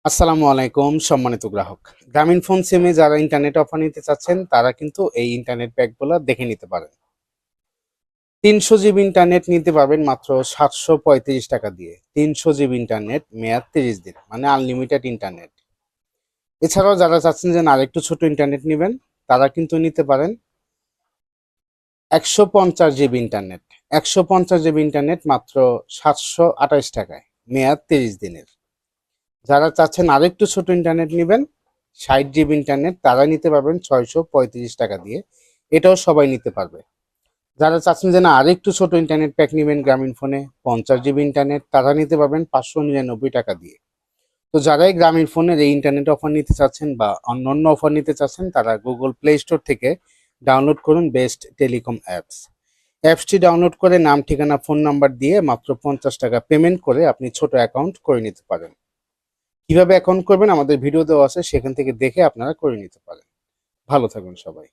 আসসালামু আলাইকুম সম্মানিত গ্রাহক। গ্রামীণ ফোন সিমে যারা ইন্টারনেট অফার নিতে চাচ্ছেন তারা কিন্তু এই ইন্টারনেট প্যাকগুলো দেখে নিতে পারেন। 300 জিবি ইন্টারনেট নিতে পারবেন মাত্র 735 টাকা দিয়ে। 300 জিবি ইন্টারনেট, মেয়াদ 30 দিন, মানে আনলিমিটেড ইন্টারনেট। এছাড়াও যারা চাচ্ছেন যে আরেকটু ছোট ইন্টারনেট নেবেন তারা কিন্তু নিতে পারেন 150 জিবি ইন্টারনেট। 150 জিবি ইন্টারনেট মাত্র 728 টাকায়, মেয়াদ 30 দিনের। যারা চাচ্ছেন আরেকটু ছোট ইন্টারনেট নেবেন 60 জিবি ইন্টারনেট, তারা নিতে পারবেন 635 টাকা দিয়ে। এটাও সবাই নিতে পারবে। যারা চাচ্ছেন যে না আরেকটু ছোট ইন্টারনেট প্যাক নেবেন গ্রামীণ ফোনে 50 জিবি ইন্টারনেট, তারা নিতে পারবেন 599 টাকা দিয়ে। তো যারাই গ্রামীণ ফোনের এই ইন্টারনেট অফার নিতে চাচ্ছেন বা অন্যান্য অফার নিতে চাচ্ছেন তারা গুগল প্লে স্টোর থেকে ডাউনলোড করুন বেস্ট টেলিকম অ্যাপস। অ্যাপসটি ডাউনলোড করে নাম, ঠিকানা, ফোন নাম্বার দিয়ে মাত্র 50 টাকা পেমেন্ট করে আপনি ছোট অ্যাকাউন্ট করে নিতে পারেন। কিভাবে অ্যাকাউন্ট করবেন আমাদের ভিডিও দেওয়া আছে, সেখান থেকে দেখে আপনারা করে নিতে পারেন। ভালো থাকুন সবাই।